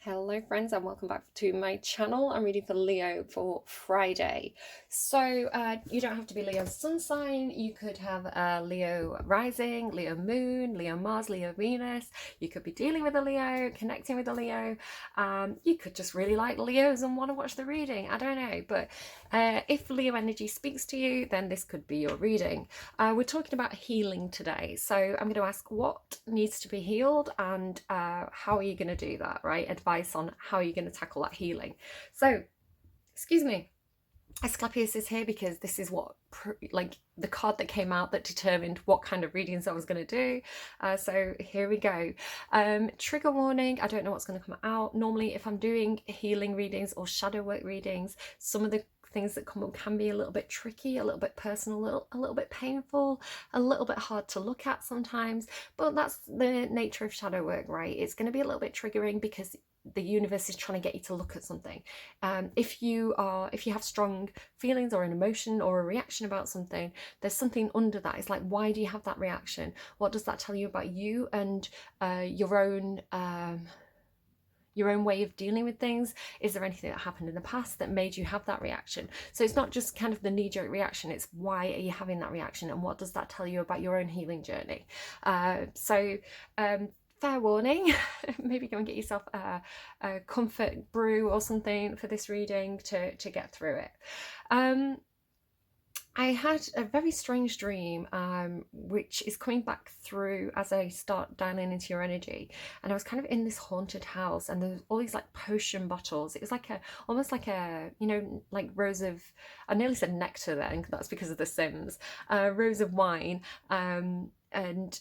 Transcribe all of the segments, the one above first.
Hello friends and welcome back to my channel. I'm reading for Leo for Friday. So you don't have to be Leo sun sign. You could have Leo rising, Leo moon, Leo Mars, Leo Venus. You could be dealing with a Leo, connecting with a Leo. You could just really like Leos and want to watch the reading. I don't know, but if Leo energy speaks to you, then this could be your reading. We're talking about healing today. So I'm going to ask what needs to be healed and how are you going to do that, right? Advice on how you're going to tackle that healing. So, excuse me, Asclepius is here because this is what, like, the card that came out that determined what kind of readings I was going to do. So here we go. Trigger warning, I don't know what's going to come out. Normally, if I'm doing healing readings or shadow work readings, some of the things that come up can be a little bit tricky, a little bit personal, a little bit painful, a little bit hard to look at sometimes, but that's the nature of shadow work, right? It's going to be a little bit triggering because the universe is trying to get you to look at something. If you have strong feelings or an emotion or a reaction about something, there's something under that. It's like, why do you have that reaction? What does that tell you about you and your own way of dealing with things? Is there anything that happened in the past that made you have that reaction? So it's not just kind of the knee-jerk reaction, it's why are you having that reaction and what does that tell you about your own healing journey? Fair warning, maybe go and get yourself a comfort brew or something for this reading to get through it. I had a very strange dream, which is coming back through as I start dialing into your energy. And I was kind of in this haunted house, and there's all these like potion bottles. It was like almost like a, like rows of, I nearly said nectar then, that's because of The Sims, rows of wine. And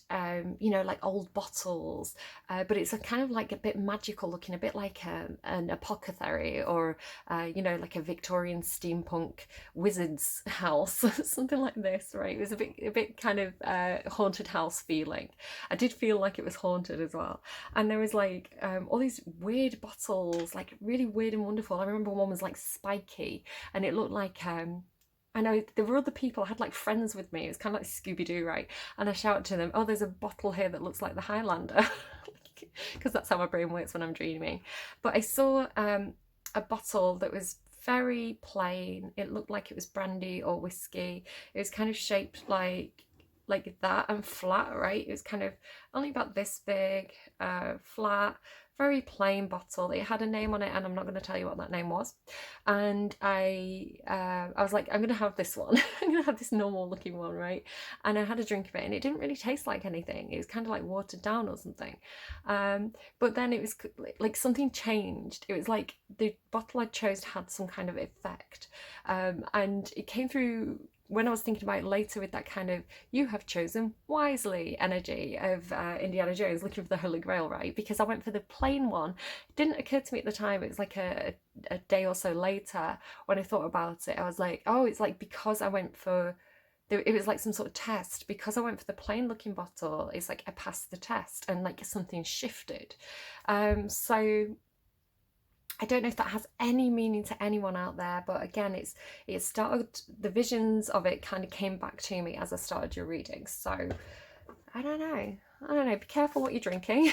like old bottles, but it's a kind of like a bit magical looking, a bit like an apothecary or like a Victorian steampunk wizard's house, something like this, right? It was a bit kind of haunted house feeling. I did feel like it was haunted as well, and there was like all these weird bottles, like really weird and wonderful. I remember one was like spiky, and it looked like I know there were other people, I had like friends with me, it was kind of like Scooby-Doo, right? And I shouted to them, oh, there's a bottle here that looks like the Highlander, because that's how my brain works when I'm dreaming. But I saw a bottle that was very plain. It looked like it was brandy or whiskey. It was kind of shaped like that and flat, right? It was kind of only about this big, flat, very plain bottle. It had a name on it, and I'm not going to tell you what that name was. And I was like, I'm going to have this one. I'm going to have this normal looking one, right? And I had a drink of it, and it didn't really taste like anything. It was kind of like watered down or something. But then it was like something changed. It was like the bottle I chose had some kind of effect, and it came through when I was thinking about it later with that kind of you have chosen wisely energy of Indiana Jones looking for the Holy Grail, right? Because I went for the plain one. It didn't occur to me at the time. It was like a day or so later when I thought about it. I was like, oh, it's like because I went for, it was like some sort of test. Because I went for the plain looking bottle, it's like I passed the test and like something shifted. So I don't know if that has any meaning to anyone out there, but again, it started, the visions of it kind of came back to me as I started your reading. So I don't know, be careful what you're drinking.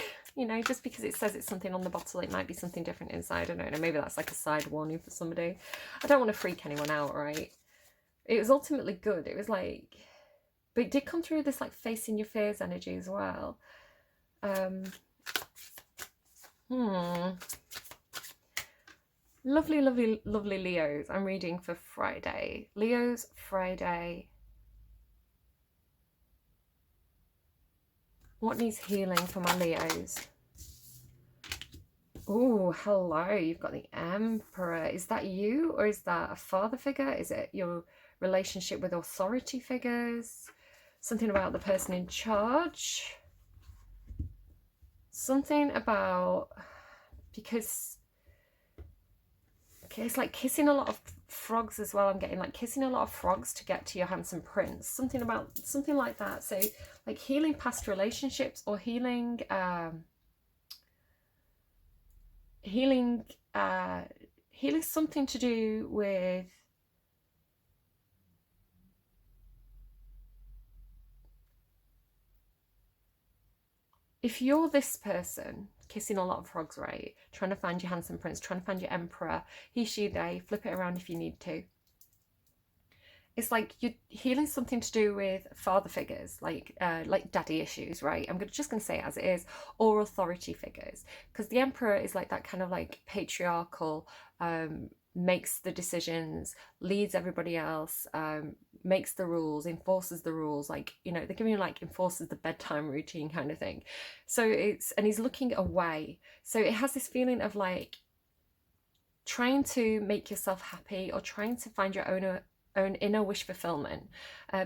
Just because it says it's something on the bottle, it might be something different inside. I don't know, maybe that's like a side warning for somebody. I don't want to freak anyone out, right? It was ultimately good. It was like, but it did come through this like facing your fears energy as well. Lovely, lovely, lovely Leos. I'm reading for Friday. Leos, Friday. What needs healing for my Leos? Oh, hello. You've got the Emperor. Is that you, or is that a father figure? Is it your relationship with authority figures? Something about the person in charge? Something about, because it's like kissing a lot of frogs as well. I'm getting like kissing a lot of frogs to get to your handsome prince. Something like that. So like healing past relationships, or healing something to do with if you're this person, kissing a lot of frogs, right? Trying to find your handsome prince, trying to find your emperor, he, she, they, flip it around if you need to. It's like you're healing something to do with father figures, like daddy issues, right? I'm just gonna say it as it is, or authority figures, because the emperor is like that kind of like patriarchal, makes the decisions, leads everybody else, makes the rules, enforces the rules, like, you know, they're giving you like enforces the bedtime routine kind of thing. So and he's looking away. So it has this feeling of like trying to make yourself happy or trying to find your own inner wish fulfillment,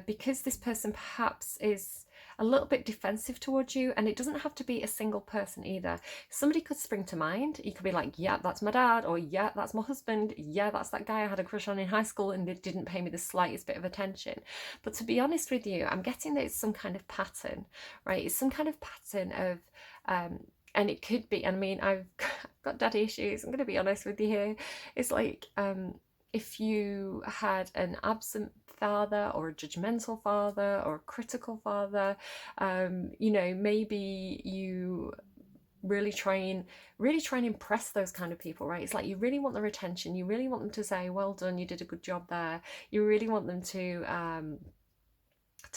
because this person perhaps is a little bit defensive towards you. And it doesn't have to be a single person either. Somebody could spring to mind. You could be like, yeah, that's my dad, or yeah, that's my husband, yeah, that's that guy I had a crush on in high school and they didn't pay me the slightest bit of attention. But to be honest with you, I'm getting that it's some kind of pattern, right? It's some kind of pattern of and it could be, I mean, I've got daddy issues, I'm going to be honest with you here. It's like, if you had an absent father or a judgmental father or a critical father, you know, maybe you really try and impress those kind of people, right? It's like you really want their attention, you really want them to say, well done, you did a good job there. You really want them to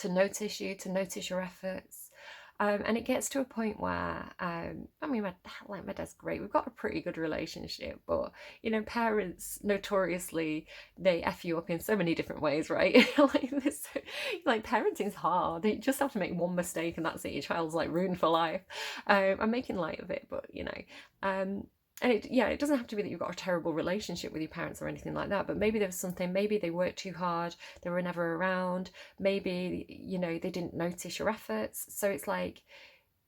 notice you, to notice your efforts. And it gets to a point where, I mean, my dad's great. We've got a pretty good relationship, but, you know, parents notoriously, they F you up in so many different ways, right? like parenting's hard. You just have to make one mistake and that's it. Your child's like ruined for life. I'm making light of it, but, you know, and it doesn't have to be that you've got a terrible relationship with your parents or anything like that, but maybe there was something, maybe they worked too hard, they were never around, maybe, you know, they didn't notice your efforts. So it's like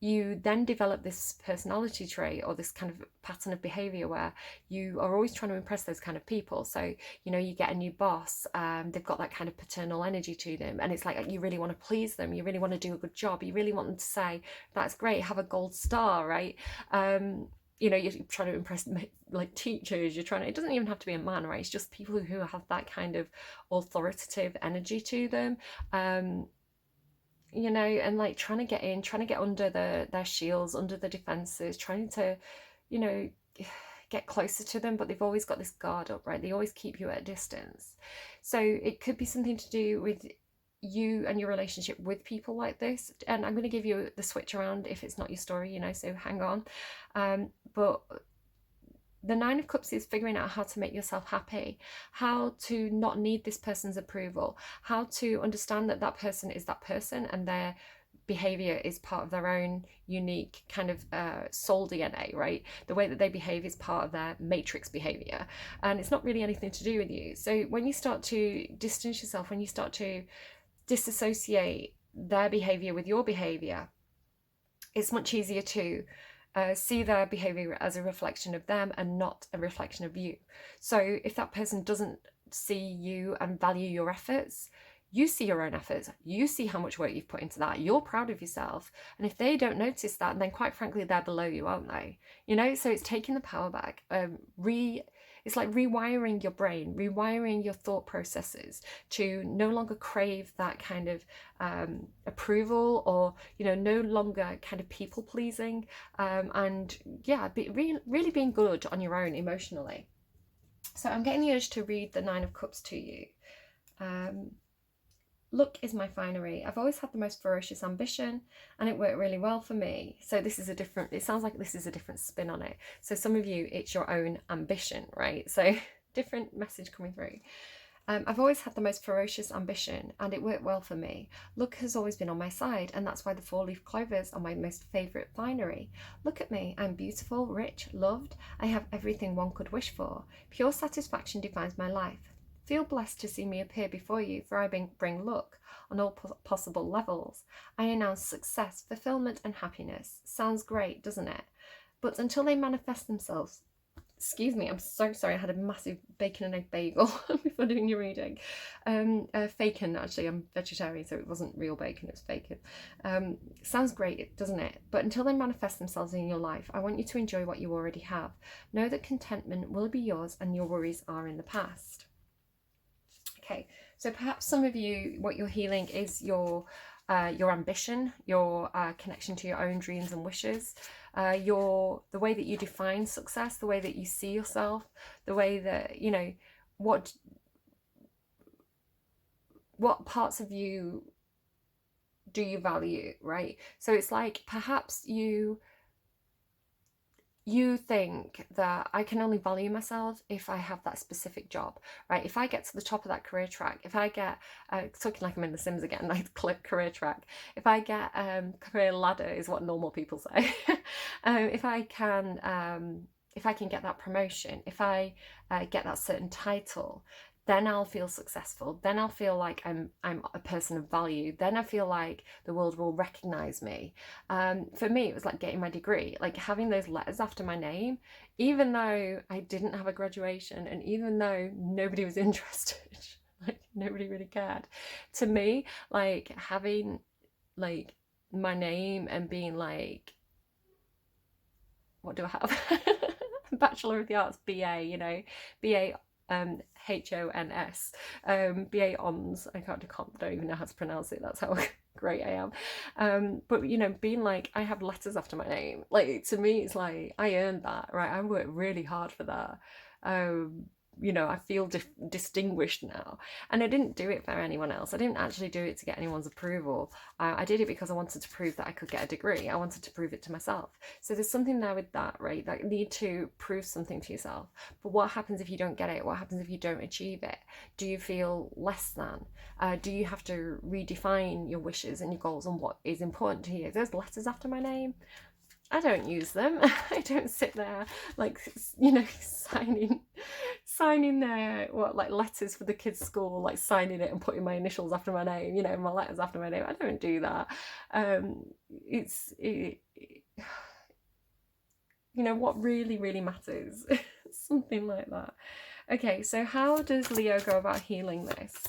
you then develop this personality trait or this kind of pattern of behavior where you are always trying to impress those kind of people. So, you know, you get a new boss, they've got that kind of paternal energy to them, and it's like you really want to please them, you really want to do a good job, you really want them to say, that's great, have a gold star, right? You know, you're trying to impress like teachers, it doesn't even have to be a man, right? It's just people who have that kind of authoritative energy to them, you know, and like trying to get under their shields, under the defenses, trying to, you know, get closer to them, but they've always got this guard up, right? They always keep you at a distance. So it could be something to do with you and your relationship with people like this. And I'm going to give you the switch around if it's not your story, you know, so hang on. But the Nine of Cups is figuring out how to make yourself happy, how to not need this person's approval, how to understand that that person is that person and their behavior is part of their own unique kind of soul DNA, right? The way that they behave is part of their matrix behavior, and it's not really anything to do with you. So when you start to distance yourself, when you start to disassociate their behavior with your behavior, it's much easier to see their behavior as a reflection of them and not a reflection of you. So if that person doesn't see you and value your efforts, you see your own efforts, you see how much work you've put into that, you're proud of yourself. And if they don't notice that, then quite frankly, they're below you, aren't they? You know, so it's taking the power back. It's like rewiring your brain, rewiring your thought processes to no longer crave that kind of approval, or, you know, no longer kind of people pleasing, and yeah, really being good on your own emotionally. So I'm getting the urge to read the Nine of Cups to you. Look is my finery. I've always had the most ferocious ambition, and it worked really well for me. So it sounds like this is a different spin on it. So some of you, it's your own ambition, right? So different message coming through. I've always had the most ferocious ambition, and it worked well for me. Luck has always been on my side, and that's why the 4-leaf clovers are my most favourite finery. Look at me. I'm beautiful, rich, loved. I have everything one could wish for. Pure satisfaction defines my life. Feel blessed to see me appear before you, for I bring luck on all possible levels. I announce success, fulfillment, and happiness. Sounds great, doesn't it? But until they manifest themselves, excuse me, I'm so sorry, I had a massive bacon and egg bagel before doing your reading. Bacon, actually, I'm vegetarian, so it wasn't real bacon, it was bacon. Sounds great, doesn't it? But until they manifest themselves in your life, I want you to enjoy what you already have. Know that contentment will be yours and your worries are in the past. Okay, so perhaps some of you, what you're healing is your your ambition, your connection to your own dreams and wishes, the way that you define success, the way that you see yourself, the way that, you know, what parts of you do you value, right? So it's like perhaps you think that I can only value myself if I have that specific job, right? If I get to the top of that career track, if I get, talking like I'm in The Sims again, like career track, if I get career ladder is what normal people say. If I can get that promotion, if I get that certain title, then I'll feel successful. Then I'll feel like I'm a person of value. Then I feel like the world will recognize me. For me, it was like getting my degree, like having those letters after my name, even though I didn't have a graduation and even though nobody was interested, like nobody really cared. To me, like having like my name and being like, what do I have? Bachelor of the Arts, BA, you know, BA HONS, BA ONS. I don't even know how to pronounce it. That's how great I am. But you know, being like, I have letters after my name. Like to me, it's like I earned that, right? I worked really hard for that. You know, I feel distinguished now. And I didn't do it for anyone else. I didn't actually do it to get anyone's approval. I did it because I wanted to prove that I could get a degree. I wanted to prove it to myself. So there's something there with that, right? That you need to prove something to yourself. But what happens if you don't get it? What happens if you don't achieve it? Do you feel less than? Do you have to redefine your wishes and your goals and what is important to you? There's letters after my name. I don't use them. I don't sit there like, you know, signing their like letters for the kids' school, like signing it and putting my initials after my name, you know, my letters after my name. I don't do that. You know, what really matters. Something like that. Okay, so how does Leo go about healing this?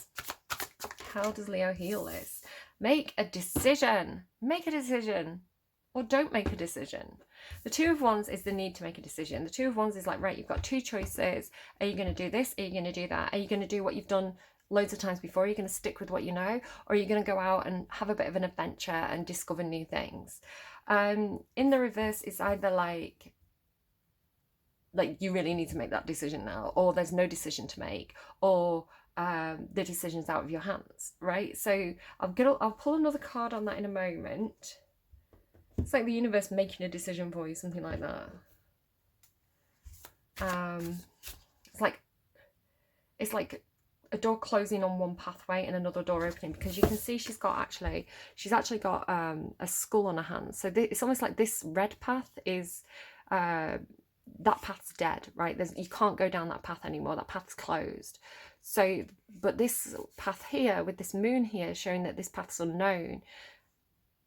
How does Leo heal this? Make a decision. Make a decision. Or don't make a decision. The Two of Wands is the need to make a decision. The Two of Wands is like, right, you've got two choices. Are you going to do this? Are you going to do that? Are you going to do what you've done loads of times before? Are you going to stick with what you know? Or are you going to go out and have a bit of an adventure and discover new things? In the reverse, it's either like you really need to make that decision now, or there's no decision to make, or the decision's out of your hands, right? So I'll pull another card on that in a moment. It's like the universe making a decision for you, something like that. It's like a door closing on one pathway and another door opening, because you can see she's actually got a skull on her hand. So it's almost like this red path is that path's dead, right? You can't go down that path anymore. That path's closed. So, but this path here with this moon here showing that this path's unknown.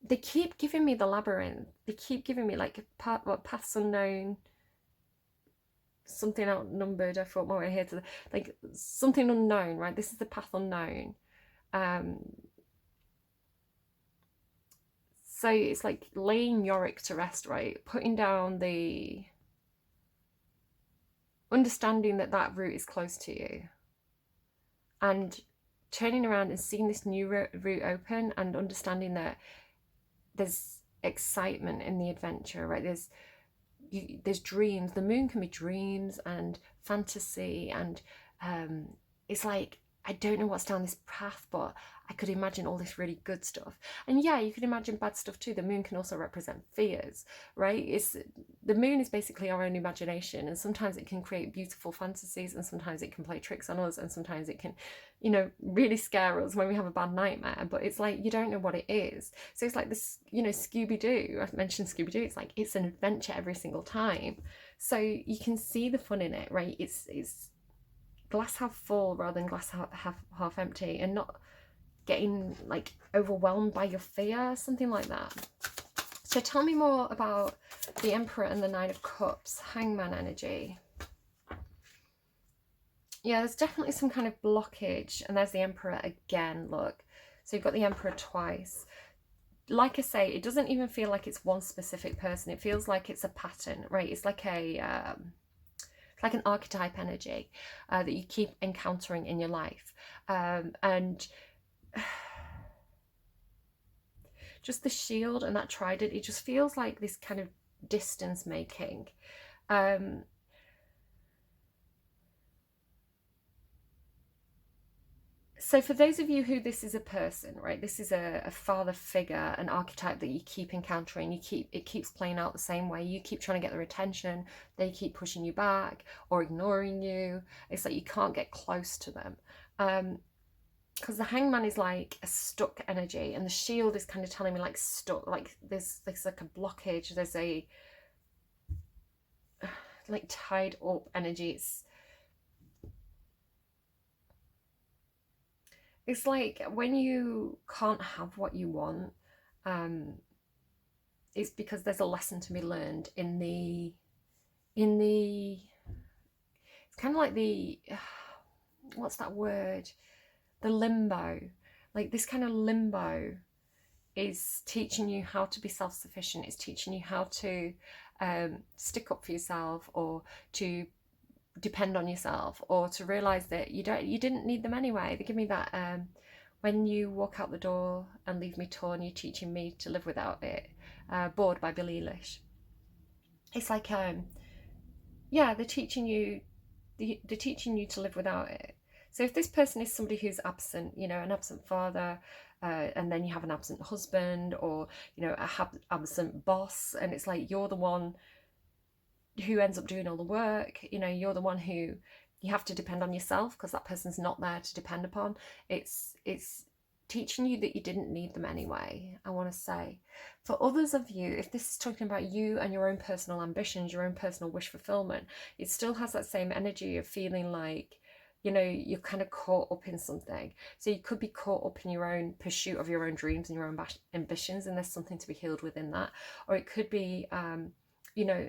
They keep giving me the labyrinth. They keep giving me like paths unknown, something outnumbered. I fought my way here to like something unknown, right? This is the path unknown. So it's like laying Yorick to rest, right? Putting down the understanding that route is close to you, and turning around and seeing this new route open, and understanding that there's excitement in the adventure, right? There's dreams. The moon can be dreams and fantasy, and it's like, I don't know what's down this path, but I could imagine all this really good stuff. And yeah, you could imagine bad stuff too. The moon can also represent fears, right? The moon is basically our own imagination, and sometimes it can create beautiful fantasies, and sometimes it can play tricks on us, and sometimes it can, you know, really scare us when we have a bad nightmare. But it's like, you don't know what it is. So it's like this, you know, Scooby-Doo. I've mentioned Scooby-Doo. It's like, it's an adventure every single time. So you can see the fun in it, right? It's glass half full rather than glass half empty, and not getting like overwhelmed by your fear, something like that. So tell me more about the Emperor and the Nine of Cups, Hangman energy. Yeah, there's definitely some kind of blockage, and there's the Emperor again, look. So you've got the Emperor twice. Like I say, it doesn't even feel like it's one specific person. It feels like it's a pattern, right? It's like an archetype energy that you keep encountering in your life. And just the shield and that trident, it just feels like this kind of distance making. So for those of you who this is a person, right, this is a father figure, an archetype that you keep encountering, it keeps playing out the same way. You keep trying to get their attention, they keep pushing you back or ignoring you. It's like you can't get close to them. Because the hangman is like a stuck energy, and the shield is kind of telling me like stuck, like there's like a blockage, there's a like tied up energy. It's like when you can't have what you want, it's because there's a lesson to be learned in the it's kind of like the what's that word, the limbo. Like this kind of limbo is teaching you how to be self-sufficient. It's teaching you how to stick up for yourself, or to depend on yourself, or to realize that you didn't need them anyway. They give me that when you walk out the door and leave me torn, you're teaching me to live without it. Bored by Billie Eilish. It's like yeah, they're teaching you to live without it. So if this person is somebody who's absent, you know, an absent father, and then you have an absent husband, or you know, a absent boss, and it's like you're the one who ends up doing all the work, you know, you're the one who you have to depend on yourself because that person's not there to depend upon. It's teaching you that you didn't need them anyway, I want to say. For others of you, if this is talking about you and your own personal ambitions, your own personal wish fulfillment, it still has that same energy of feeling like, you know, you're kind of caught up in something. So you could be caught up in your own pursuit of your own dreams and your own ambitions, and there's something to be healed within that. Or it could be, you know,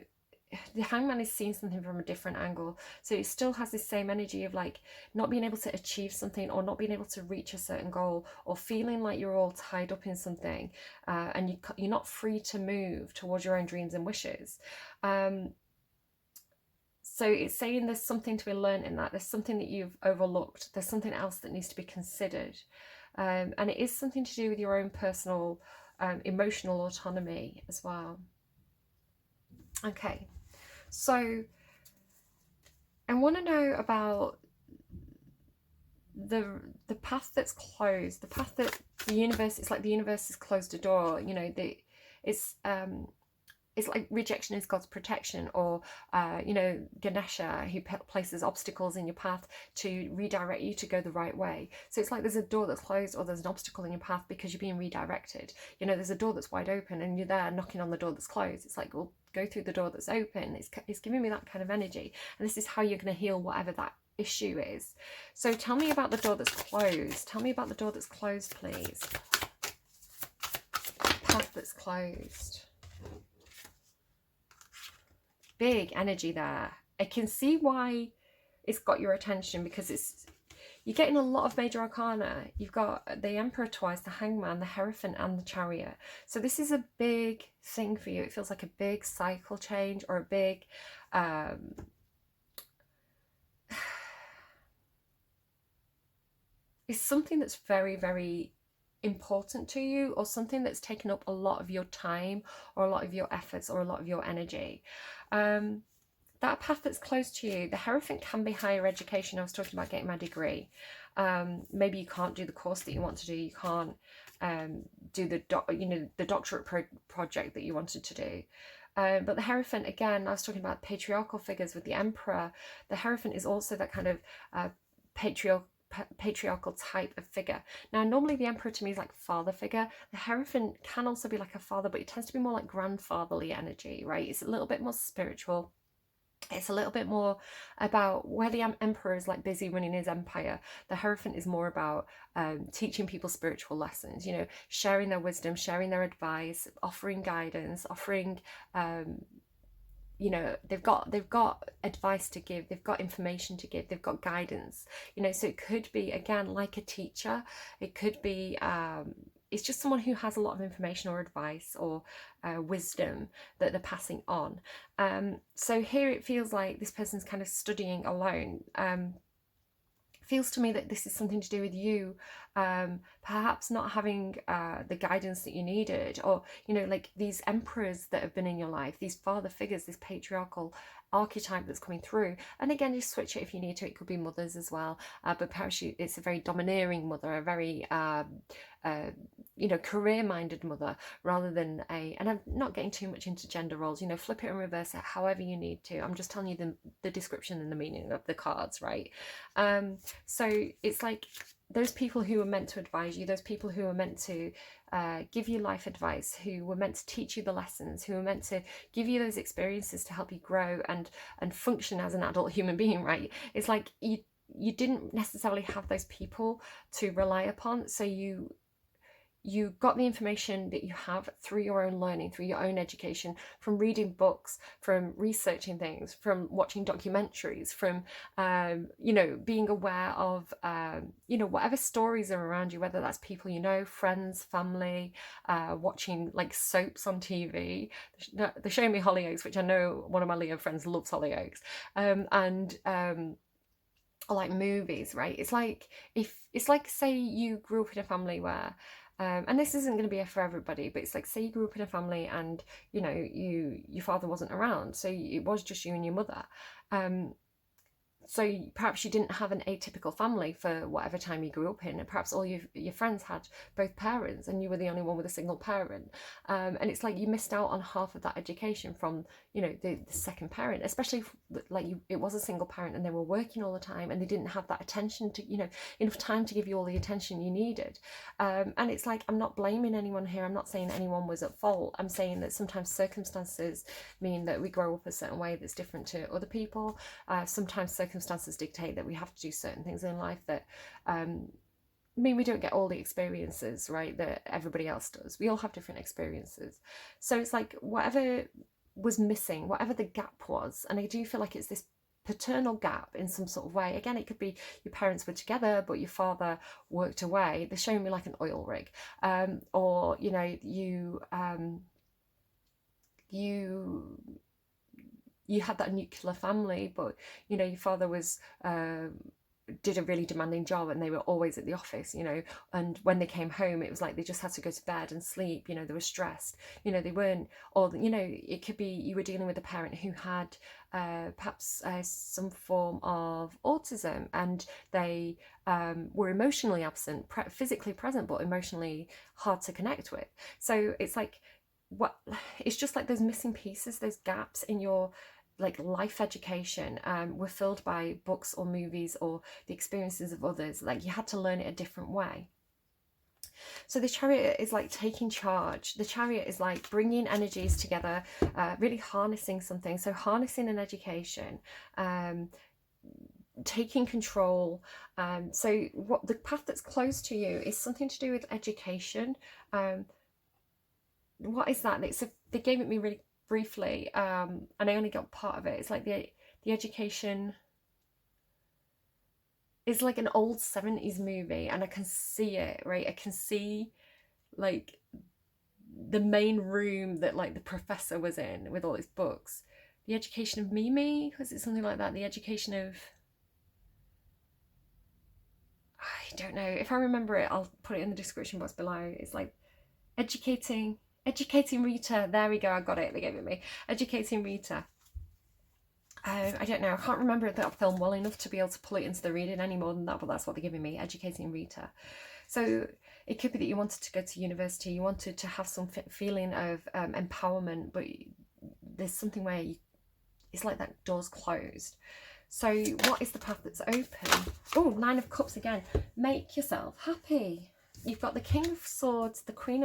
the hangman is seeing something from a different angle, so it still has this same energy of like not being able to achieve something, or not being able to reach a certain goal, or feeling like you're all tied up in something, and you're not free to move towards your own dreams and wishes. So it's saying there's something to be learned in that. There's something that you've overlooked. There's something else that needs to be considered, and it is something to do with your own personal emotional autonomy as well. Okay. So I want to know about the path that's closed, the path that the universe, it's like the universe has closed a door, you know, it's like rejection is God's protection, or you know, Ganesha, who places obstacles in your path to redirect you to go the right way. So it's like there's a door that's closed, or there's an obstacle in your path because you're being redirected. You know, there's a door that's wide open and you're there knocking on the door that's closed. It's like, well, go through the door that's open. It's giving me that kind of energy, and this is how you're going to heal whatever that issue is. So tell me about the door that's closed. Tell me about the door that's closed, please. Path that's closed. Big energy there. I can see why it's got your attention, because you're getting a lot of major arcana. You've got the Emperor twice, the Hangman, the Hierophant, and the Chariot. So this is a big thing for you. It feels like a big cycle change, or a big it's something that's very, very important to you, or something that's taken up a lot of your time, or a lot of your efforts, or a lot of your energy. That path that's close to you, the Hierophant can be higher education. I was talking about getting my degree. Maybe you can't do the course that you want to do. You can't do the doctorate project that you wanted to do. But the Hierophant, again, I was talking about patriarchal figures with the Emperor. The Hierophant is also that kind of patriarchal type of figure. Now, normally the Emperor to me is like father figure. The Hierophant can also be like a father, but it tends to be more like grandfatherly energy, right? It's a little bit more spiritual. It's a little bit more about where the Emperor is like busy running his empire. The Hierophant is more about teaching people spiritual lessons, you know, sharing their wisdom, sharing their advice, offering guidance, offering you know, they've got advice to give, they've got information to give, they've got guidance, you know. So it could be, again, like a teacher. It could be it's just someone who has a lot of information or advice, or wisdom that they're passing on. So here it feels like this person's kind of studying alone. feels to me that this is something to do with you, perhaps not having the guidance that you needed, or like these emperors that have been in your life, these father figures, this patriarchal archetype that's coming through. And again, just switch it if you need to. It could be mothers as well, but perhaps it's a very domineering mother, a very career-minded mother, rather than and I'm not getting too much into gender roles. Flip it and reverse it however you need to. I'm just telling you the description and the meaning of the cards, right? So it's like those people who were meant to advise you, those people who were meant to give you life advice, who were meant to teach you the lessons, who were meant to give you those experiences to help you grow and function as an adult human being, right? It's like you didn't necessarily have those people to rely upon, so you got the information that you have through your own learning, through your own education, from reading books, from researching things, from watching documentaries, from being aware of whatever stories are around you, whether that's people friends, family, watching like soaps on TV. They're showing me Hollyoaks, which I know one of my Leo friends loves Hollyoaks, or like movies, right? It's like say you grew up in a family where and this isn't going to be for everybody, but it's like, say you grew up in a family and your father wasn't around, so it was just you and your mother. So perhaps you didn't have an atypical family for whatever time you grew up in, and perhaps all your friends had both parents and you were the only one with a single parent. And it's like you missed out on half of that education from, the second parent, especially if, like it was a single parent and they were working all the time and they didn't have that attention to, enough time to give you all the attention you needed. And it's like, I'm not blaming anyone here. I'm not saying anyone was at fault. I'm saying that sometimes circumstances mean that we grow up a certain way that's different to other people. Sometimes circumstances dictate that we have to do certain things in life that mean we don't get all the experiences, right, that everybody else does. We all have different experiences. So it's like whatever was missing, whatever the gap was, and I do feel like it's this paternal gap in some sort of way. Again, it could be your parents were together but your father worked away. They're showing me like an oil rig, or you had that nuclear family, but your father was did a really demanding job and they were always at the office, and when they came home it was like they just had to go to bed and sleep. They were stressed, they weren't, or it could be you were dealing with a parent who had perhaps some form of autism, and they were emotionally absent, physically present but emotionally hard to connect with. So it's like it's just like those missing pieces, those gaps in your like life education were filled by books or movies or the experiences of others. Like you had to learn it a different way. So the Chariot is like taking charge. The Chariot is like bringing energies together, really harnessing something. So harnessing an education, taking control. So what the path that's close to you is something to do with education. What is that? They gave it me really briefly, and I only got part of it. It's like the education is like an old 70s movie, and I can see it, right? I can see like the main room that like the professor was in with all his books. The Education of Mimi, was it something like that? The Education of, I don't know. If I remember it, I'll put it in the description box below. It's like Educating Rita. There we go, I got it. They gave it me. Educating Rita. I don't know. I can't remember that film well enough to be able to pull it into the reading any more than that, but that's what they're giving me. Educating Rita. So it could be that you wanted to go to university, you wanted to have some feeling of empowerment, but there's something where it's like that door's closed. So what is the path that's open? Oh, Nine of Cups again. Make yourself happy. You've got the King of Swords, the King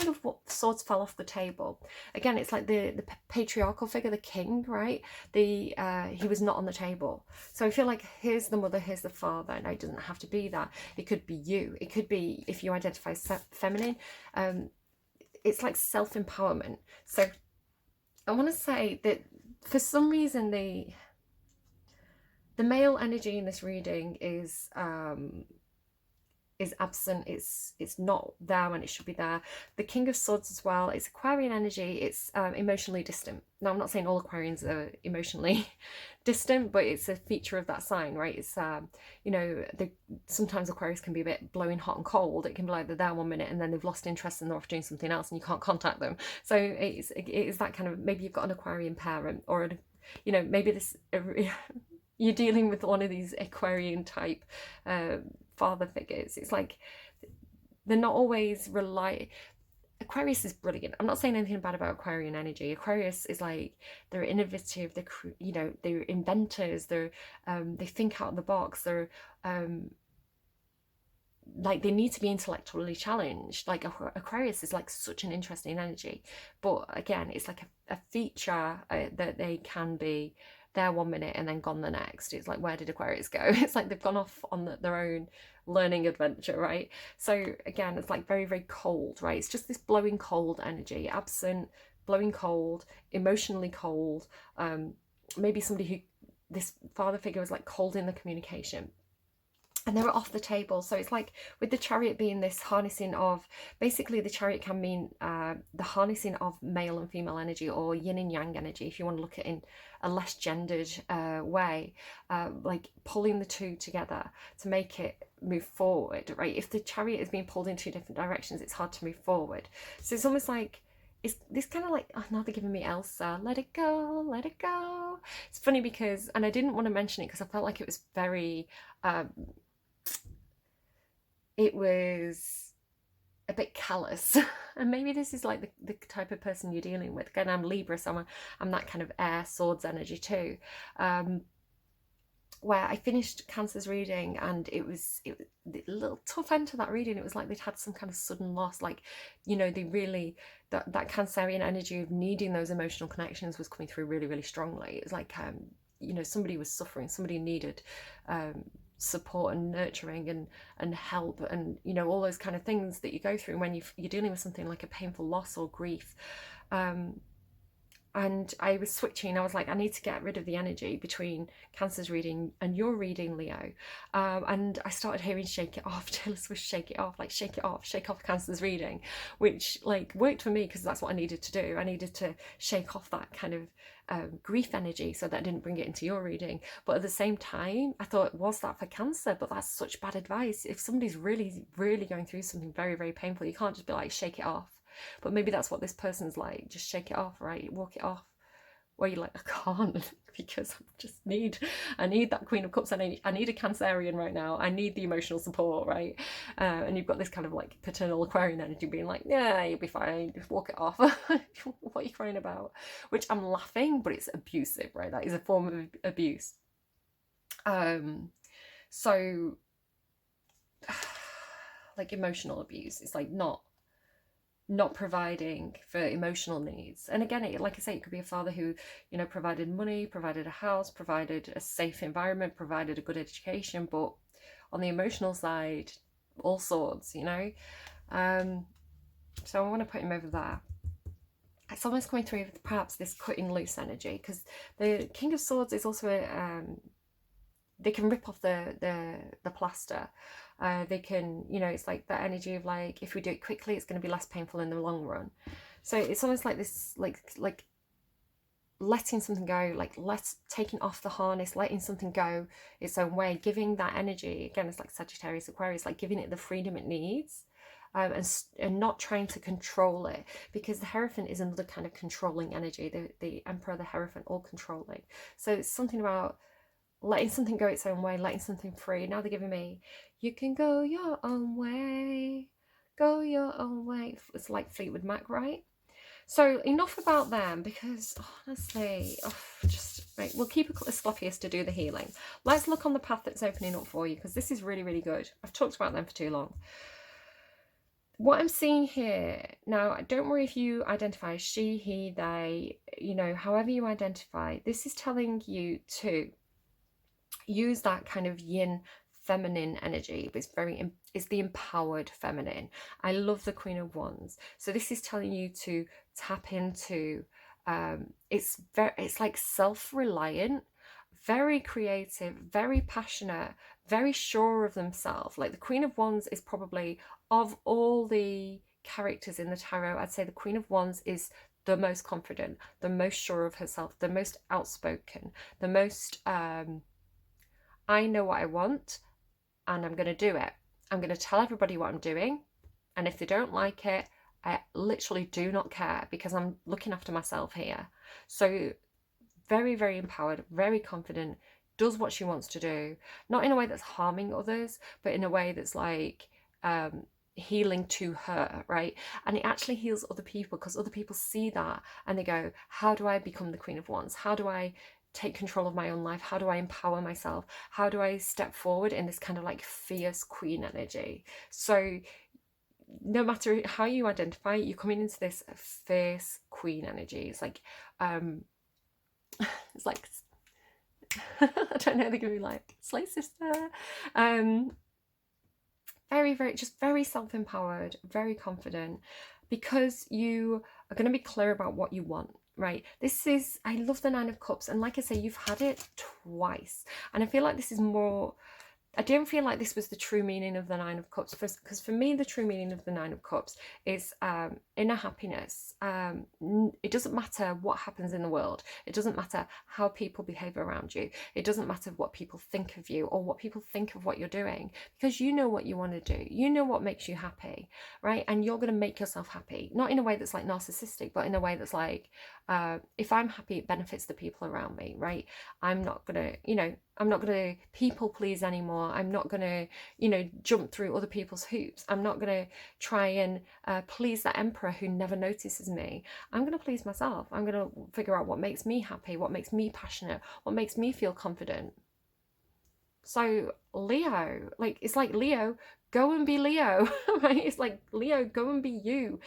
of Swords fell off the table. Again, it's like the patriarchal figure, the king, right? He was not on the table. So I feel like here's the mother, here's the father. No, it doesn't have to be that. It could be you. It could be if you identify feminine. It's like self-empowerment. So I want to say that for some reason the male energy in this reading is is absent. It's not there when it should be there. The King of Swords as well, it's Aquarian energy. It's emotionally distant. Now, I'm not saying all Aquarians are emotionally distant, but it's a feature of that sign, right? It's you know, sometimes Aquarius can be a bit blowing hot and cold. It can be like they're there one minute and then they've lost interest and they're off doing something else and you can't contact them. So it is that kind of, maybe you've got an Aquarian parent, or an, you know, maybe this you're dealing with one of these Aquarian type father figures. It's like they're not always Aquarius is brilliant. I'm not saying anything bad about Aquarian energy. Aquarius is like, they're innovative. They're, you know, they're inventors. They think out of the box. They're like, they need to be intellectually challenged. Like Aquarius is like such an interesting energy, but again, it's like a feature that they can be there one minute and then gone the next. It's like, where did Aquarius go? It's like they've gone off on their own learning adventure, right? So again, it's like very, very cold, right? It's just this blowing cold energy, absent, blowing cold, emotionally cold. Maybe somebody who, this father figure was like cold in the communication, and they were off the table. So it's like with the Chariot being this harnessing of, basically the Chariot can mean the harnessing of male and female energy, or yin and yang energy, if you want to look at it in a less gendered way, like pulling the two together to make it move forward, right? If the Chariot is being pulled in two different directions, it's hard to move forward. So it's almost like, it's this kind of like, oh, now they're giving me Elsa, let it go, let it go. It's funny because, and I didn't want to mention it because I felt like it was very it was a bit callous. And maybe this is like the type of person you're dealing with. Again, I'm Libra, so I'm that kind of air swords energy too. Where I finished Cancer's reading, and it was a little tough end to that reading. It was like they'd had some kind of sudden loss, like, you know, they really, that Cancerian energy of needing those emotional connections was coming through really, really strongly. It was like, you know, somebody was suffering, somebody needed support and nurturing and help, and, you know, all those kind of things that you go through when you're dealing with something like a painful loss or grief. And I was switching. I was like, I need to get rid of the energy between Cancer's reading and your reading, Leo. And I started hearing Shake It Off, Taylor Swift, Shake It Off, like shake off Cancer's reading, which like worked for me because that's what I needed to do. I needed to shake off that kind of grief energy so that I didn't bring it into your reading. But at the same time, I thought, was that for Cancer? But that's such bad advice. If somebody's really, really going through something very, very painful, you can't just be like, shake it off. But maybe that's what this person's like, just shake it off, right? Walk it off. Where you're like, I can't, because I need that Queen of Cups. I need a Cancerian right now. I need the emotional support, right? And you've got this kind of like paternal Aquarian energy being like, yeah, you'll be fine, just walk it off. What are you crying about? Which I'm laughing, but it's abusive, right? That is a form of abuse. So like emotional abuse, it's like not providing for emotional needs. And again, like I say, it could be a father who, you know, provided money, provided a house, provided a safe environment, provided a good education, but on the emotional side, all sorts, you know. So I want to put him over there. It's almost coming through with perhaps this cutting loose energy, because the King of Swords is also they can rip off the plaster. They can, you know, it's like that energy of like, if we do it quickly, it's going to be less painful in the long run. So it's almost like this, like letting something go, like taking off the harness, letting something go its own way, giving that energy, again, it's like Sagittarius, Aquarius, like giving it the freedom it needs. And not trying to control it, because the Hierophant is another kind of controlling energy. The Emperor, the Hierophant, all controlling. So it's something about letting something go its own way, letting something free. Now they're giving me, you can go your own way, go your own way. It's like Fleetwood Mac, right? So enough about them, because honestly, right, we'll keep a Scorpius to do the healing. Let's look on the path that's opening up for you, because this is really, really good. I've talked about them for too long. What I'm seeing here, now, don't worry if you identify as she, he, they, you know, however you identify, this is telling you to use that kind of yin feminine energy, but it's the empowered feminine. I love the Queen of Wands. So this is telling you to tap into, it's like self-reliant, very creative, very passionate, very sure of themselves. Like the Queen of Wands is probably, of all the characters in the tarot, I'd say the Queen of Wands is the most confident, the most sure of herself, the most outspoken, the most I know what I want and I'm going to do it. I'm going to tell everybody what I'm doing, and if they don't like it, I literally do not care, because I'm looking after myself here. So very, very empowered, very confident, does what she wants to do, not in a way that's harming others, but in a way that's like healing to her, right? And it actually heals other people, because other people see that and they go, how do I become the Queen of Wands? How do I take control of my own life? How do I empower myself? How do I step forward in this kind of like fierce queen energy? So no matter how you identify, you're coming into this fierce queen energy. It's like it's like I don't know, they're gonna be like slay sister. Very, very, just very self-empowered, very confident, because you are going to be clear about what you want, right? This is, I love the Nine of Cups, and like I say, you've had it twice, and I feel like this is more, I don't feel like this was the true meaning of the Nine of Cups, because for me, the true meaning of the Nine of Cups is inner happiness. It doesn't matter what happens in the world. It doesn't matter how people behave around you. It doesn't matter what people think of you or what people think of what you're doing, because you know what you want to do. You know what makes you happy, right? And you're going to make yourself happy, not in a way that's like narcissistic, but in a way that's like, if I'm happy, it benefits the people around me, right? I'm not going to, I'm not going to people please anymore. I'm not going to, jump through other people's hoops. I'm not going to try and please that emperor who never notices me. I'm going to please myself. I'm going to figure out what makes me happy, what makes me passionate, what makes me feel confident. So Leo, like, it's like Leo, go and be Leo, right? It's like Leo, go and be you.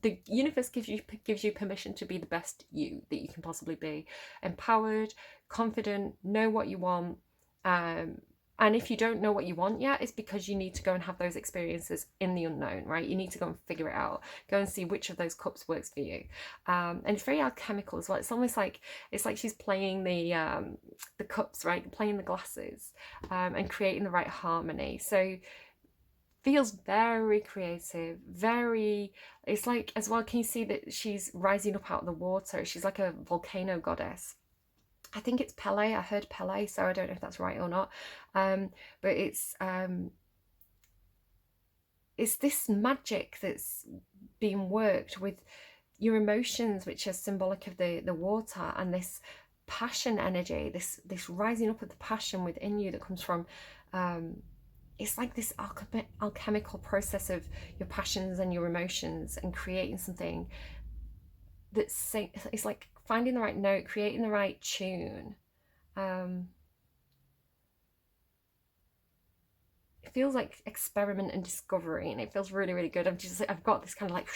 The universe gives you permission to be the best you that you can possibly be. Empowered, confident, know what you want. And if you don't know what you want yet, it's because you need to go and have those experiences in the unknown, right? You need to go and figure it out. Go and see which of those cups works for you. And it's very alchemical as well. It's almost like, it's like she's playing the cups, right? Playing the glasses, and creating the right harmony. So feels very creative, very, it's like, as well, can you see that she's rising up out of the water? She's like a volcano goddess. I think it's Pele. I heard Pele, so I don't know if that's right or not. But it's this magic that's being worked with your emotions, which are symbolic of the water, and this passion energy, this rising up of the passion within you that comes from. It's like this alchemical process of your passions and your emotions and creating something that's, it's like finding the right note, creating the right tune. It feels like experiment and discovery, and it feels really, really good. I've got this kind of like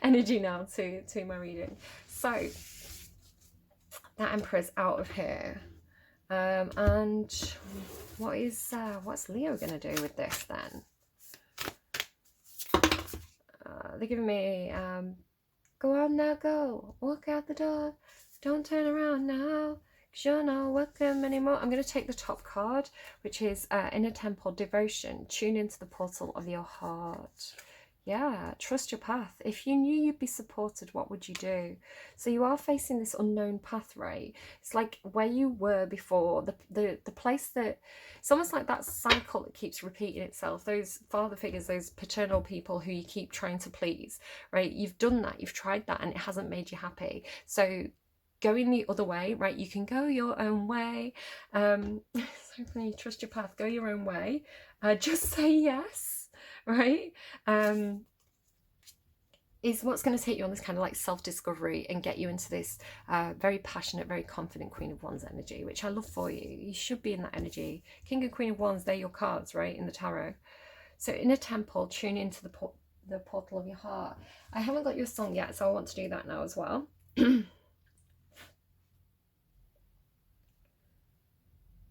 energy now to my reading. So that Emperor's out of here. And what's Leo gonna do with this then? They're giving me go on now, go walk out the door, don't turn around now, 'cause you're not welcome anymore. I'm going to take the top card, which is Inner Temple Devotion. Tune into the portal of your heart. Yeah, trust your path. If you knew you'd be supported, what would you do? So you are facing this unknown path, right? It's like where you were before, the place that, it's almost like that cycle that keeps repeating itself. Those father figures, those paternal people who you keep trying to please, right? You've done that, you've tried that, and it hasn't made you happy. So going the other way, right? You can go your own way. So funny, trust your path, go your own way. Just say yes. Right, is what's going to take you on this kind of like self-discovery and get you into this very passionate, very confident Queen of Wands energy, which I love for you. You should be in that energy. King and Queen of Wands, they're your cards, right, in the tarot. So Inner Temple, tune into the portal of your heart. I haven't got your song yet, so I want to do that now as well.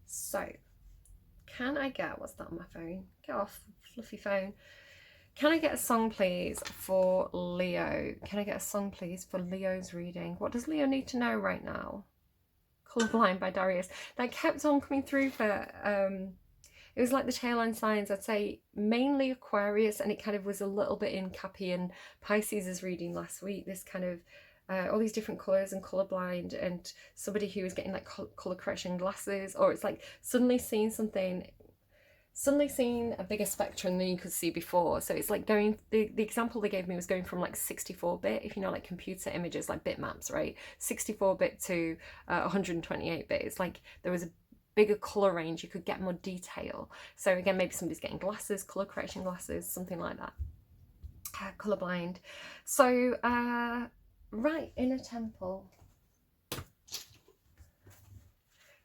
So can I get, what's that on my phone? Get off, fluffy phone. Can I get a song, please, for Leo? Can I get a song, please, for Leo's reading? What does Leo need to know right now? Colorblind by Darius. That kept on coming through for it was like the tail end signs. I'd say mainly Aquarius, and it kind of was a little bit in Cappy and Pisces' reading last week. This kind of all these different colours and colourblind, and somebody who was getting like colour correction glasses, or it's like suddenly seeing a bigger spectrum than you could see before. So it's like going, the example they gave me was going from like 64-bit, if you know, like computer images, like bitmaps, right? 64-bit to 128-bit. It's like there was a bigger colour range, you could get more detail. So again, maybe somebody's getting glasses, colour correction glasses, something like that. Colourblind. So, right, inner temple.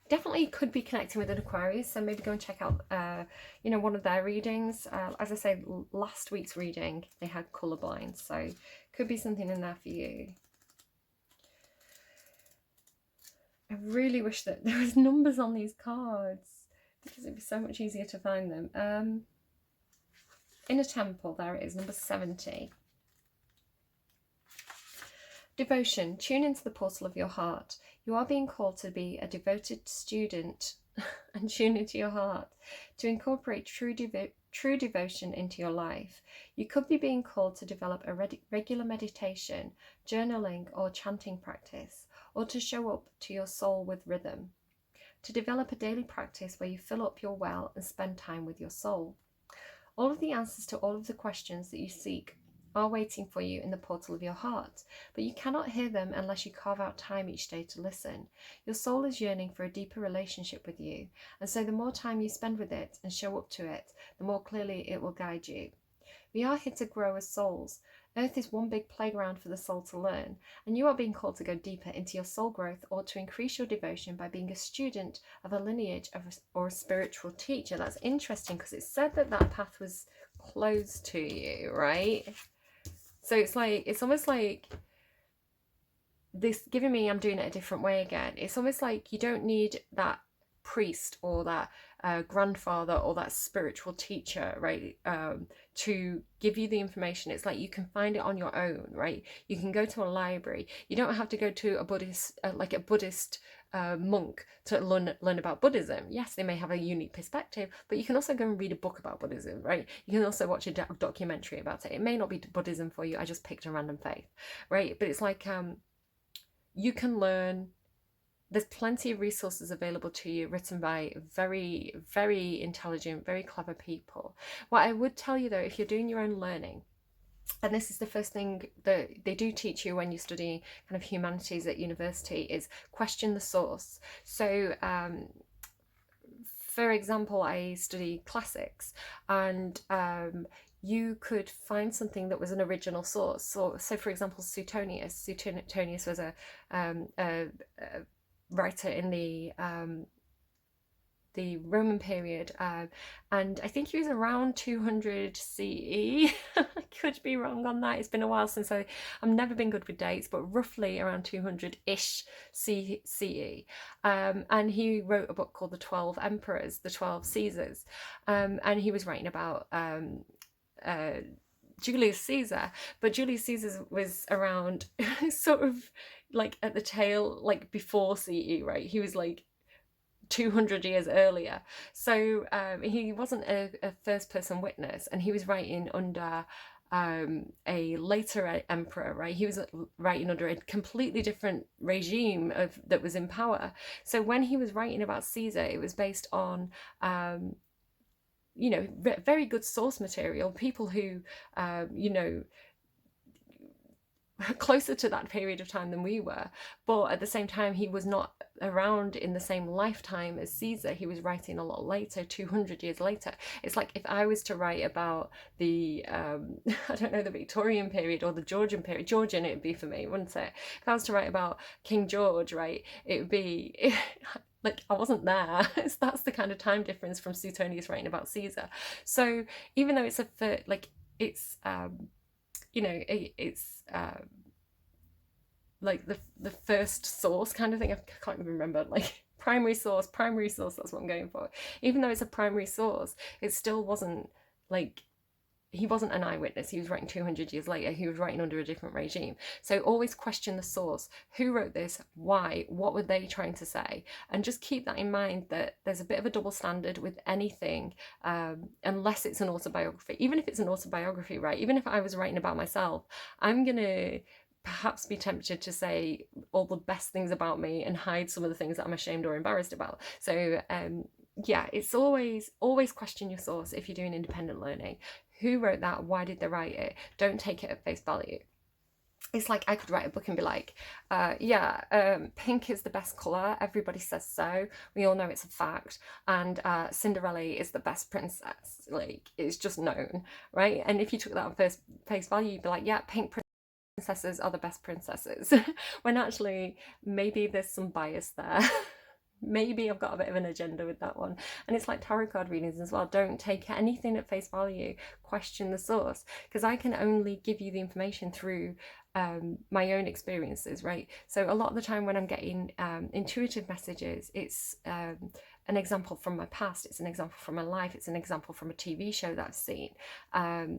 Definitely could be connecting with an Aquarius, so maybe go and check out, you know, one of their readings. As I said, last week's reading, they had colourblind, so could be something in there for you. I really wish that there was numbers on these cards, because it'd be so much easier to find them. Inner temple, there it is, number 70. Devotion. Tune into the portal of your heart. You are being called to be a devoted student and tune into your heart, to incorporate true devotion into your life. You could be being called to develop a regular meditation, journaling or chanting practice, or to show up to your soul with rhythm. To develop a daily practice where you fill up your well and spend time with your soul. All of the answers to all of the questions that you seek are waiting for you in the portal of your heart, but you cannot hear them unless you carve out time each day to listen. Your soul is yearning for a deeper relationship with you, and so the more time you spend with it and show up to it, the more clearly it will guide you. We are here to grow as souls. Earth is one big playground for the soul to learn, and you are being called to go deeper into your soul growth or to increase your devotion by being a student of a lineage or a spiritual teacher. That's interesting, because it said that that path was closed to you, right? So it's like, it's almost like this giving me, I'm doing it a different way again. It's almost like you don't need that priest or that grandfather or that spiritual teacher, right, to give you the information. It's like you can find it on your own, right? You can go to a library. You don't have to go to a Buddhist, monk to learn about Buddhism. Yes, they may have a unique perspective, but you can also go and read a book about Buddhism, right? You can also watch a documentary about it. It may not be Buddhism for you. I just picked a random faith, right? But it's like you can learn. There's plenty of resources available to you, written by very, very intelligent, very clever people. What I would tell you though, if you're doing your own learning, and this is the first thing that they do teach you when you study kind of humanities at university, is question the source. So for example, I study classics, and you could find something that was an original source. So for example, Suetonius was a writer in the Roman period, and I think he was around 200 CE. I could be wrong on that. It's been a while since I've never been good with dates, but roughly around 200-ish CE. And he wrote a book called The 12 Emperors, the 12 Caesars, and he was writing about Julius Caesar, but Julius Caesar was around sort of like at the tail, like before CE, right? He was like 200 years earlier. So he wasn't a first person witness, and he was writing under a later emperor, right? He was writing under a completely different regime that was in power. So when he was writing about Caesar, it was based on you know, very good source material, people who you know, closer to that period of time than we were, but at the same time he was not around in the same lifetime as Caesar. He was writing a lot later, 200 years later. It's like if I was to write about the I don't know, the Victorian period or the Georgian period, Georgian it would be for me, wouldn't it? If I was to write about King George, right, it would be like I wasn't there. That's the kind of time difference from Suetonius writing about Caesar. So even though it's it's you know, it's like the first source kind of thing. I can't even remember, like primary source, that's what I'm going for. Even though it's a primary source, it still wasn't like, he wasn't an eyewitness. He was writing 200 years later. He was writing under a different regime. So always question the source. Who wrote this? Why? What were they trying to say? And just keep that in mind, that there's a bit of a double standard with anything, unless it's an autobiography. Even if it's an autobiography, right? Even if I was writing about myself, I'm going to perhaps be tempted to say all the best things about me and hide some of the things that I'm ashamed or embarrassed about. So yeah, it's always question your source if you're doing independent learning. Who wrote that? Why did they write it? Don't take it at face value. It's like I could write a book and be like, pink is the best colour. Everybody says so. We all know it's a fact. And Cinderella is the best princess. Like, it's just known, right? And if you took that on face value, you'd be like, yeah, pink princesses are the best princesses. When actually, maybe there's some bias there. Maybe I've got a bit of an agenda with that one. And it's like tarot card readings as well. Don't take anything at face value. Question the source, because I can only give you the information through my own experiences, right? So a lot of the time when I'm getting intuitive messages, it's an example from my past, it's an example from my life, it's an example from a TV show that I've seen.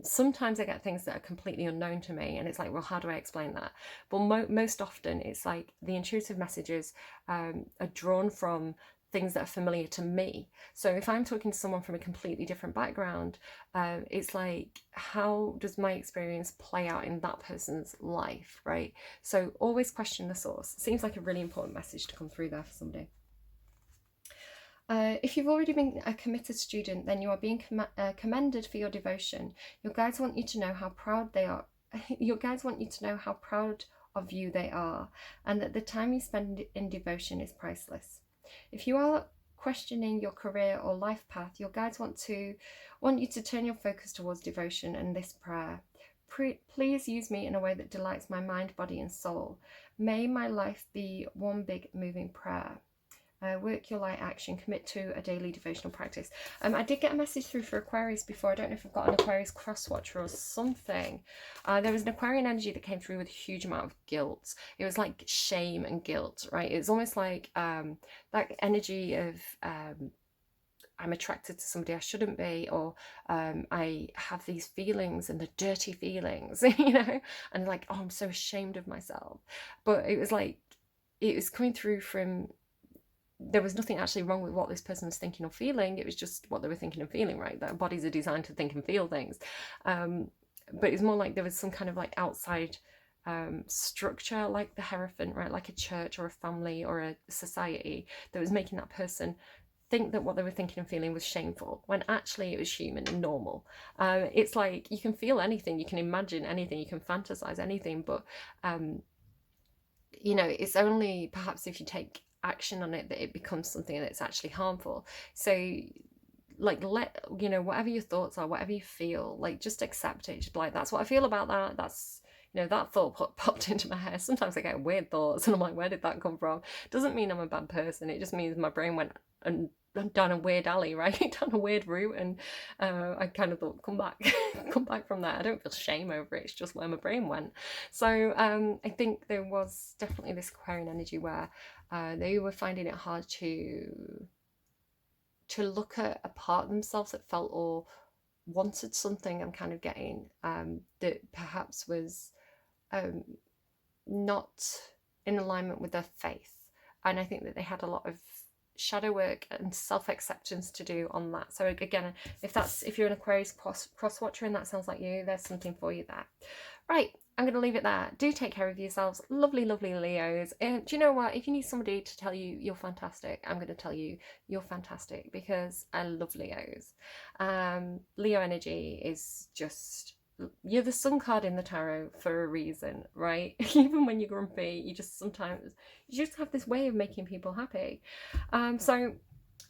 Sometimes I get things that are completely unknown to me, and it's like, well, how do I explain that? But most often it's like the intuitive messages are drawn from things that are familiar to me. So if I'm talking to someone from a completely different background, it's like, how does my experience play out in that person's life, right? So always question the source. It seems like a really important message to come through there for somebody. If you've already been a committed student, then you are being commended for your devotion. Your guides want you to know how proud they are. Your guides want you to know how proud of you they are, and that the time you spend in devotion is priceless. If you are questioning your career or life path, your guides want you to turn your focus towards devotion and this prayer. Please use me in a way that delights my mind, body and soul. May my life be one big moving prayer. Work your light action, commit to a daily devotional practice. I did get a message through for Aquarius before. I don't know if I've got an Aquarius cross-watcher or something. There was an Aquarian energy that came through with a huge amount of guilt. It was like shame and guilt, right? It's almost like that energy of I'm attracted to somebody I shouldn't be, or I have these feelings and the dirty feelings, you know, and like, oh, I'm so ashamed of myself. But it was like, it was coming through from, there was nothing actually wrong with what this person was thinking or feeling. It was just what they were thinking and feeling, right? That bodies are designed to think and feel things. But it's more like there was some kind of like outside structure, like the Hierophant, right? Like a church or a family or a society that was making that person think that what they were thinking and feeling was shameful, when actually it was human and normal. It's like, you can feel anything, you can imagine anything, you can fantasize anything, but you know, it's only perhaps if you take action on it that it becomes something that's actually harmful. So like, you know, whatever your thoughts are, whatever you feel, like, just accept it. Just be like, that's what I feel about that. That's, you know, that thought popped into my head. Sometimes I get weird thoughts and I'm like, where did that come from? Doesn't mean I'm a bad person. It just means my brain went and down a weird alley, right? Down a weird route, and I kind of thought, come back from that. I don't feel shame over it. It's just where my brain went. So I think there was definitely this Aquarian energy where they were finding it hard to look at a part of themselves that felt or wanted something. I'm kind of getting that perhaps was not in alignment with their faith, and I think that they had a lot of shadow work and self-acceptance to do on that. So again, if you're an Aquarius cross-watcher and that sounds like you, there's something for you there. Right, I'm going to leave it there. Do take care of yourselves, lovely Leos. And do you know what, if you need somebody to tell you you're fantastic, I'm going to tell you you're fantastic, because I love Leos. Leo energy is just, you're the sun card in the tarot for a reason, right? Even when you're grumpy, you just have this way of making people happy. So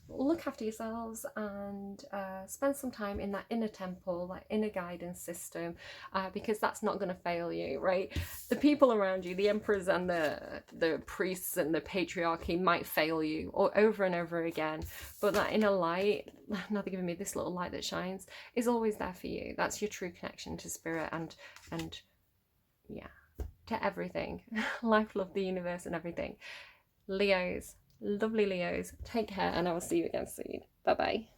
look after yourselves and spend some time in that inner temple, that inner guidance system, because that's not going to fail you, right? The people around you, the emperors and the priests and the patriarchy might fail you or over and over again, but that inner light, now they're giving me this little light that shines, is always there for you. That's your true connection to spirit and yeah, to everything. Life, love, the universe and everything. Leos, lovely Leos, take care, and I will see you again soon. Bye bye.